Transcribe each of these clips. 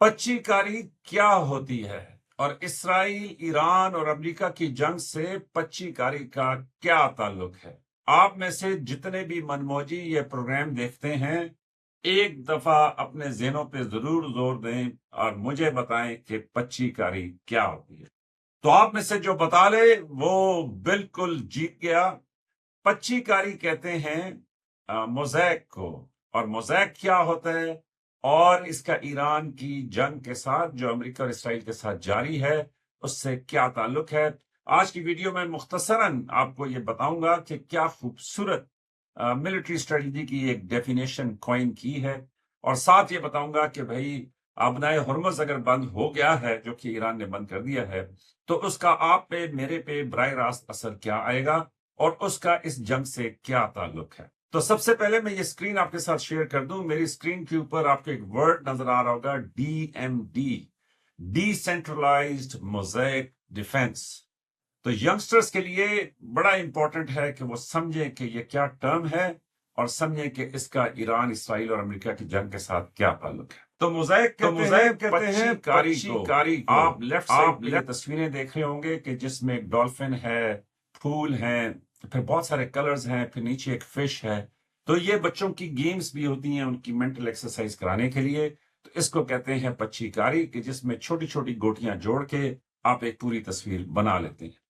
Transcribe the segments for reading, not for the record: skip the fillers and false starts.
پچی کاری کیا ہوتی ہے اور اسرائیل، ایران اور امریکہ کی جنگ سے پچی کاری کا کیا تعلق ہے؟ آپ میں سے جتنے بھی منموجی یہ پروگرام دیکھتے ہیں ایک دفعہ اپنے ذہنوں پہ ضرور زور دیں اور مجھے بتائیں کہ پچی کاری کیا ہوتی ہے۔ تو آپ میں سے جو بتا لے وہ بالکل جیت گیا۔ پچی کاری کہتے ہیں موزیک کو، اور موزیک کیا ہوتا ہے اور اس کا ایران کی جنگ کے ساتھ جو امریکہ اور اسرائیل کے ساتھ جاری ہے اس سے کیا تعلق ہے۔ آج کی ویڈیو میں مختصراً آپ کو یہ بتاؤں گا کہ کیا خوبصورت ملٹری اسٹریٹجی کی ایک ڈیفینیشن کوائن کی ہے، اور ساتھ یہ بتاؤں گا کہ بھائی آبنائے ہرمز اگر بند ہو گیا ہے، جو کہ ایران نے بند کر دیا ہے، تو اس کا آپ پہ میرے پہ براہ راست اثر کیا آئے گا اور اس کا اس جنگ سے کیا تعلق ہے۔ تو سب سے پہلے میں یہ سکرین آپ کے ساتھ شیئر کر دوں۔ میری سکرین کے اوپر آپ کو ایک ورڈ نظر آ رہا ہوگا، DMD، ڈی سینٹرلائزڈ موزیک ڈیفense۔ تو ینگسٹرز کے لیے بڑا امپورٹنٹ ہے کہ وہ سمجھیں کہ یہ کیا ٹرم ہے اور سمجھیں کہ اس کا ایران، اسرائیل اور امریکہ کی جنگ کے ساتھ کیا تعلق ہے۔ تو موزیک کہتے ہیں پچی کاری کو۔ آپ لیفٹ سائڈ پہ تصویریں دیکھ رہے ہوں گے کہ جس میں ایک ڈولفن ہے، پھول ہیں، پھر بہت سارے کلرز ہیں، پھر نیچے ایک فش ہے۔ تو یہ بچوں کی گیمز بھی ہوتی ہیں ان کی مینٹل ایکسرسائز کرانے کے لیے۔ تو اس کو کہتے ہیں پچی کاری، کہ جس میں چھوٹی چھوٹی گوٹیاں جوڑ کے آپ ایک پوری تصویر بنا لیتے ہیں۔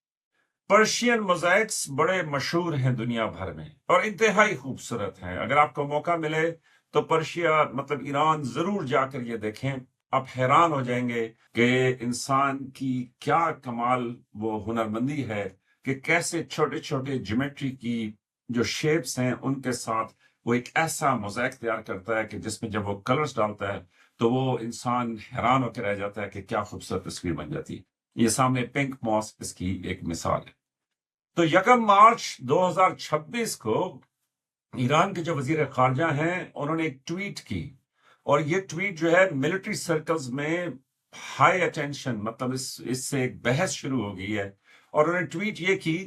پرشین موزائکس بڑے مشہور ہیں دنیا بھر میں اور انتہائی خوبصورت ہیں۔ اگر آپ کو موقع ملے تو پرشیا مطلب ایران ضرور جا کر یہ دیکھیں، آپ حیران ہو جائیں گے کہ انسان کی کیا کمال وہ ہنرمندی ہے کہ کیسے چھوٹے چھوٹے جیومیٹری کی جو شیپس ہیں ان کے ساتھ وہ ایک ایسا موزائک تیار کرتا ہے کہ جس میں جب وہ کلرز ڈالتا ہے تو وہ انسان حیران ہو کے رہ جاتا ہے کہ کیا خوبصورت تصویر بن جاتی ہے۔ یہ سامنے پنک ماسک اس کی ایک مثال ہے۔ تو 1 مارچ 2026 کو ایران کے جو وزیر خارجہ ہیں انہوں نے ایک ٹویٹ کی، اور یہ ٹویٹ جو ہے ملٹری سرکلز میں ہائی اٹینشن، مطلب اس سے ایک بحث شروع ہو گئی ہے۔ اور انہوں نے ٹویٹ یہ کی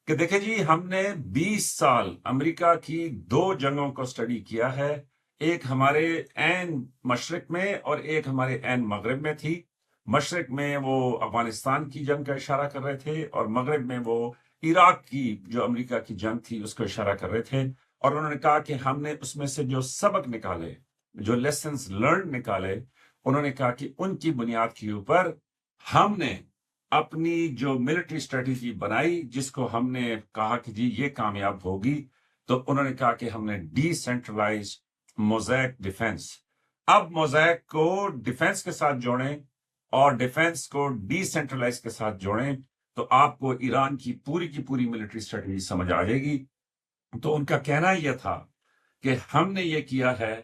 کہ دیکھیں جی، ہم نے 20 سال امریکہ کی 2 جنگوں کو سٹڈی کیا ہے، ایک ہمارے عین مشرق میں اور ایک ہمارے عین مغرب میں تھی۔ مشرق میں وہ افغانستان کی جنگ کا اشارہ کر رہے تھے اور مغرب میں وہ عراق کی جو امریکہ کی جنگ تھی اس کو اشارہ کر رہے تھے۔ اور انہوں نے کہا کہ ہم نے اس میں سے جو سبق نکالے، جو لیسنز لرن نکالے، انہوں نے کہا کہ ان کی بنیاد کے اوپر ہم نے اپنی جو ملٹری اسٹریٹجی بنائی، جس کو ہم نے کہا کہ جی یہ کامیاب ہوگی، تو انہوں نے کہا کہ ہم نے ڈی سینٹرلائز موزیک ڈیفense۔ اب موزیک کو ڈیفenس کے ساتھ جوڑیں اور ڈیفenس کو ڈی سینٹرلائز کے ساتھ جوڑیں تو آپ کو ایران کی پوری ملٹری اسٹریٹجی سمجھ آ جائے گی۔ تو ان کا کہنا یہ تھا کہ ہم نے یہ کیا ہے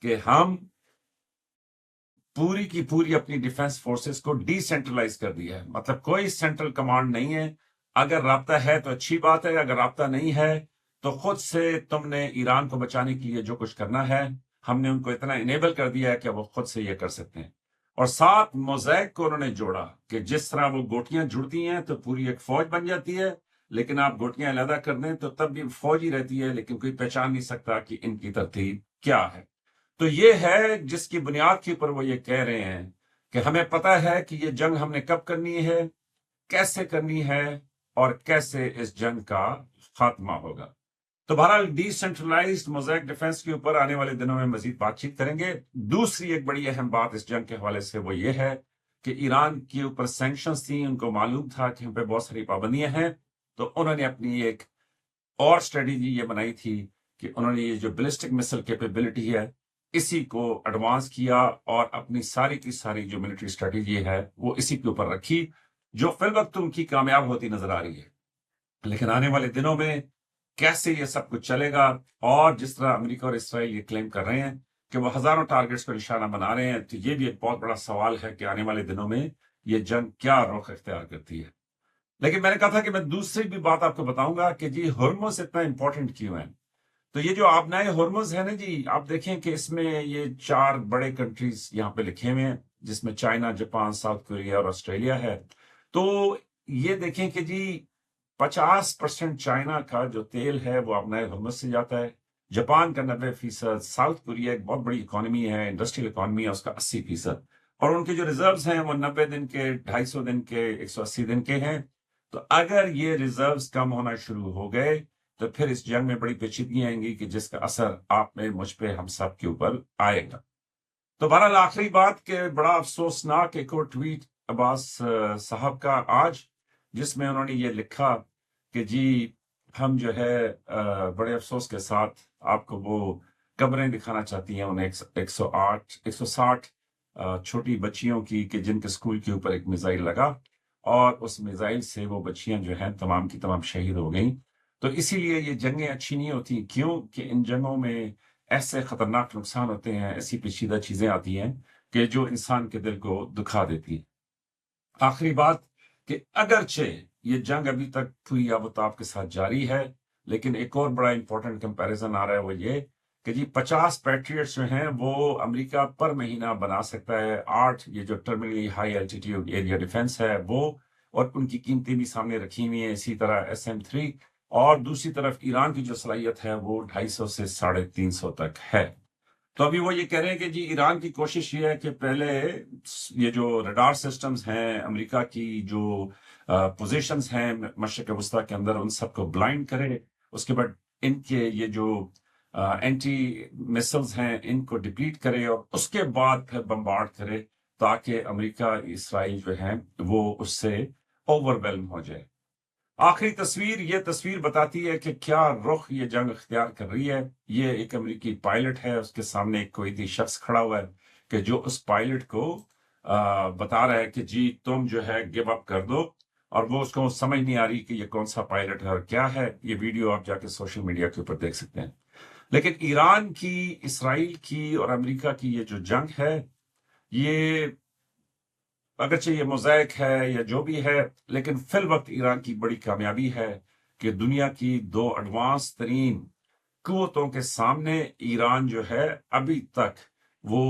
کہ ہم پوری کی پوری اپنی ڈیفenس فورسز کو ڈی سینٹرلائز کر دیا ہے، مطلب کوئی سینٹرل کمانڈ نہیں ہے۔ اگر رابطہ ہے تو اچھی بات ہے، اگر رابطہ نہیں ہے تو خود سے تم نے ایران کو بچانے کے لیے جو کچھ کرنا ہے، ہم نے ان کو اتنا انیبل کر دیا ہے کہ وہ خود سے یہ کر سکتے ہیں۔ اور ساتھ موزیک کو انہوں نے جوڑا کہ جس طرح وہ گوٹیاں جڑتی ہیں تو پوری ایک فوج بن جاتی ہے، لیکن آپ گوٹیاں علیحدہ کر دیں تو تب بھی فوج ہی رہتی ہے، لیکن کوئی پہچان نہیں سکتا کہ ان کی ترتیب کیا ہے۔ تو یہ ہے جس کی بنیاد کے اوپر وہ یہ کہہ رہے ہیں کہ ہمیں پتہ ہے کہ یہ جنگ ہم نے کب کرنی ہے، کیسے کرنی ہے اور کیسے اس جنگ کا خاتمہ ہوگا۔ تو بہرحال ڈی سینٹرلائزڈ موزیک ڈیفenس کے اوپر آنے والے دنوں میں مزید بات چیت کریں گے۔ دوسری ایک بڑی اہم بات اس جنگ کے حوالے سے وہ یہ ہے کہ ایران کے اوپر سینکشنز تھیں، ان کو معلوم تھا کہ ہم پہ بہت ساری پابندیاں ہیں، تو انہوں نے اپنی ایک اور اسٹریٹجی یہ بنائی تھی کہ انہوں نے یہ جو بلسٹک مسل کیپیبلٹی ہے اسی کو ایڈوانس کیا اور اپنی ساری کی ساری جو ملٹری اسٹریٹجی ہے وہ اسی کے اوپر رکھی، جو فی الوقت ان کی کامیاب ہوتی نظر آ رہی ہے۔ لیکن آنے والے دنوں میں کیسے یہ سب کچھ چلے گا، اور جس طرح امریکہ اور اسرائیل یہ کلیم کر رہے ہیں کہ وہ ہزاروں ٹارگٹس پر نشانہ بنا رہے ہیں، تو یہ بھی ایک بہت بڑا سوال ہے کہ آنے والے دنوں میں یہ جنگ کیا رخ اختیار کرتی ہے۔ لیکن میں نے کہا تھا کہ میں دوسری بھی بات آپ کو بتاؤں گا کہ جی ہرمز اتنا امپورٹنٹ کیوں ہے۔ تو یہ جو آبنائے ہرمز ہے نا جی، آپ دیکھیں کہ اس میں یہ 4 بڑے کنٹریز یہاں پہ لکھے ہوئے ہیں، جس میں چائنا، جاپان، ساؤتھ کوریا اور آسٹریلیا ہے۔ تو یہ دیکھیں کہ جی 50% چائنا کا جو تیل ہے وہ آبنائے ہرمز سے جاتا ہے، جاپان کا 90%، ساؤتھ کوریا ایک بہت بڑی اکانومی ہے، انڈسٹریل اکانومی ہے، اس کا 80%، اور ان کے جو ریزروز ہیں وہ 90 دن کے، 250 دن کے، 180 دن کے ہیں۔ تو اگر یہ ریزروز کم ہونا شروع ہو گئے تو پھر اس جنگ میں بڑی پیچیدگیاں آئیں گی کہ جس کا اثر آپ میں، مجھ پہ، ہم سب کے اوپر آئے گا۔ تو بہرحال آخری بات کہ بڑا افسوسناک ایک اور ٹویٹ عباس صاحب کا آج، جس میں انہوں نے یہ لکھا کہ جی ہم جو ہے بڑے افسوس کے ساتھ آپ کو وہ قبریں دکھانا چاہتی ہیں، انہیں 160 چھوٹی بچیوں کی، کہ جن کے اسکول کے اوپر ایک میزائل لگا اور اس میزائل سے وہ بچیاں جو ہیں تمام کی تمام شہید ہو گئیں۔ تو اسی لیے یہ جنگیں اچھی نہیں ہوتی، کیوں کہ ان جنگوں میں ایسے خطرناک نقصان ہوتے ہیں، ایسی پیچیدہ چیزیں آتی ہیں کہ جو انسان کے دل کو دکھا دیتی ہیں۔ آخری بات کہ اگرچہ یہ جنگ ابھی تک پوری آب کے ساتھ جاری ہے، لیکن ایک اور بڑا امپورٹنٹ کمپیریزن آ رہا ہے، وہ یہ کہ جی 50 پیٹریٹس جو ہیں وہ امریکہ پر مہینہ بنا سکتا ہے، 8 یہ جو terminally high altitude area defence ہے وہ، اور ان کی قیمتیں بھی سامنے رکھی ہوئی ہیں، اسی طرح SM-3، اور دوسری طرف ایران کی جو صلاحیت ہے وہ 250 سے 350 تک ہے۔ تو ابھی وہ یہ کہہ رہے ہیں کہ جی ایران کی کوشش یہ ہے کہ پہلے یہ جو ریڈار سسٹمز ہیں امریکہ کی، جو پوزیشنز ہیں مشرق وسطیٰ کے اندر، ان سب کو بلائنڈ کرے، اس کے بعد ان کے یہ جو اینٹی میسلز ہیں ان کو ڈپلیٹ کرے، اور اس کے بعد پھر بمبارڈ کرے، تاکہ امریکہ اسرائیل جو ہیں وہ اس سے اوور ویلم ہو جائے۔ آخری تصویر، یہ تصویر بتاتی ہے کہ کیا رخ یہ جنگ اختیار کر رہی ہے۔ یہ ایک امریکی پائلٹ ہے، اس کے سامنے ایک کویتی شخص کھڑا ہوا ہے کہ جو اس پائلٹ کو بتا رہا ہے کہ جی تم جو ہے گیو اپ کر دو، اور وہ اس کو سمجھ نہیں آ رہی کہ یہ کون سا پائلٹ ہے اور کیا ہے۔ یہ ویڈیو آپ جا کے سوشل میڈیا کے اوپر دیکھ سکتے ہیں۔ لیکن ایران کی، اسرائیل کی اور امریکہ کی یہ جو جنگ ہے، یہ اگرچہ یہ موزائک ہے یا جو بھی ہے، لیکن فی الوقت ایران کی بڑی کامیابی ہے کہ دنیا کی 2 ایڈوانس ترین قوتوں کے سامنے ایران جو ہے ابھی تک وہ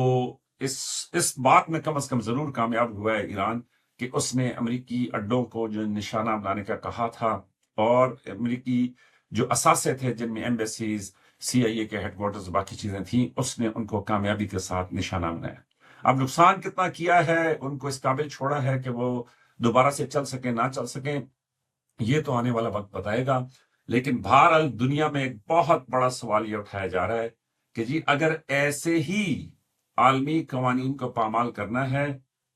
اس بات میں کم از کم ضرور کامیاب ہوا ہے ایران، کہ اس نے امریکی اڈوں کو جو نشانہ بنانے کا کہا تھا، اور امریکی جو اثاثے تھے جن میں ایمبیسیز، CIA کے ہیڈ کوارٹرز، باقی چیزیں تھیں، اس نے ان کو کامیابی کے ساتھ نشانہ بنایا۔ اب نقصان کتنا کیا ہے، ان کو اس قابل چھوڑا ہے کہ وہ دوبارہ سے چل سکیں نہ چل سکیں، یہ تو آنے والا وقت بتائے گا۔ لیکن بہرحال دنیا میں ایک بہت بڑا سوال یہ اٹھایا جا رہا ہے کہ جی اگر ایسے ہی عالمی قوانین کو پامال کرنا ہے،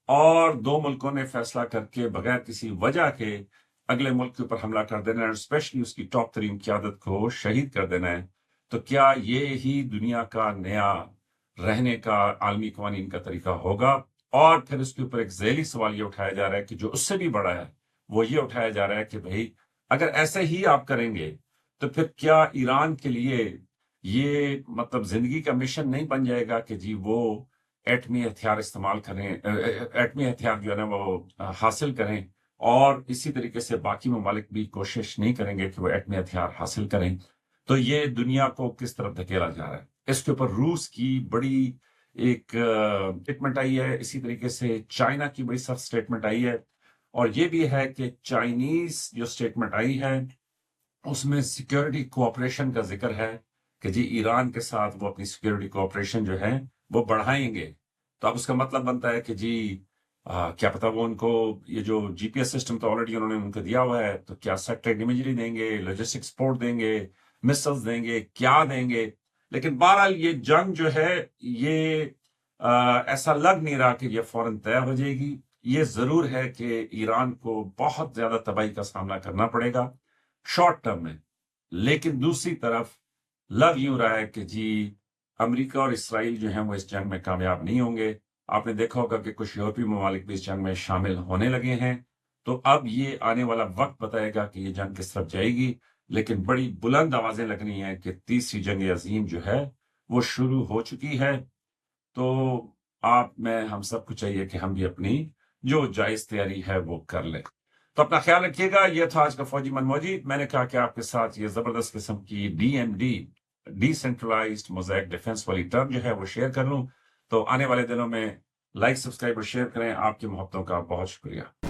اور 2 ملکوں نے فیصلہ کر کے بغیر کسی وجہ کے اگلے ملک کے اوپر حملہ کر دینا ہے، اور اسپیشلی اس کی ٹاپ ترین قیادت کو شہید کر دینا ہے، تو کیا یہ ہی دنیا کا نیا رہنے کا عالمی قوانین کا طریقہ ہوگا؟ اور پھر اس کے اوپر ایک ذیلی سوال یہ اٹھایا جا رہا ہے کہ جو اس سے بھی بڑا ہے، وہ یہ اٹھایا جا رہا ہے کہ بھئی اگر ایسے ہی آپ کریں گے تو پھر کیا ایران کے لیے یہ مطلب زندگی کا مشن نہیں بن جائے گا کہ جی وہ ایٹمی ہتھیار استعمال کریں، ایٹمی ہتھیار جو ہے نا وہ حاصل کریں، اور اسی طریقے سے باقی ممالک بھی کوشش نہیں کریں گے کہ وہ ایٹمی ہتھیار حاصل کریں؟ تو یہ دنیا کو کس طرف دھکیلا جا رہا ہے۔ اس کے اوپر روس کی بڑی ایک اسٹیٹمنٹ آئی ہے، اسی طریقے سے چائنا کی بڑی سخت اسٹیٹمنٹ آئی ہے، اور یہ بھی ہے کہ چائنیز جو اسٹیٹمنٹ آئی ہے اس میں سیکیورٹی کوآپریشن کا ذکر ہے کہ جی ایران کے ساتھ وہ اپنی سیکیورٹی کوآپریشن جو ہے وہ بڑھائیں گے۔ تو اب اس کا مطلب بنتا ہے کہ جی کیا پتا وہ ان کو یہ جو GPS سسٹم تو آلریڈی انہوں نے ان کو دیا ہوا ہے، تو کیا سیٹلائٹ امیجری دیں گے، لاجسٹک سپورٹ دیں گے، مسلز دیں گے، کیا دیں گے؟ لیکن بہرحال یہ جنگ جو ہے یہ ایسا لگ نہیں رہا کہ یہ فوراً طے ہو جائے گی۔ یہ ضرور ہے کہ ایران کو بہت زیادہ تباہی کا سامنا کرنا پڑے گا شارٹ ٹرم میں، لیکن دوسری طرف لگ یوں رہا ہے کہ جی امریکہ اور اسرائیل جو ہیں وہ اس جنگ میں کامیاب نہیں ہوں گے۔ آپ نے دیکھا ہوگا کہ کچھ یورپی ممالک بھی اس جنگ میں شامل ہونے لگے ہیں۔ تو اب یہ آنے والا وقت بتائے گا کہ یہ جنگ کس طرف جائے گی، لیکن بڑی بلند آوازیں لگنی ہیں کہ تیسری جنگ عظیم جو ہے وہ شروع ہو چکی ہے۔ تو آپ میں ہم سب کو چاہیے کہ ہم بھی اپنی جو جائز تیاری ہے وہ کر لیں۔ تو اپنا خیال رکھیے گا۔ یہ تھا آج کا فوجی من موجی۔ میں نے کہا کہ آپ کے ساتھ یہ زبردست قسم کی DMD decentralised mosaic defence والی ٹرم جو ہے وہ شیئر کر لوں۔ تو آنے والے دنوں میں لائک، سبسکرائب اور شیئر کریں۔ آپ کی محبتوں کا بہت شکریہ۔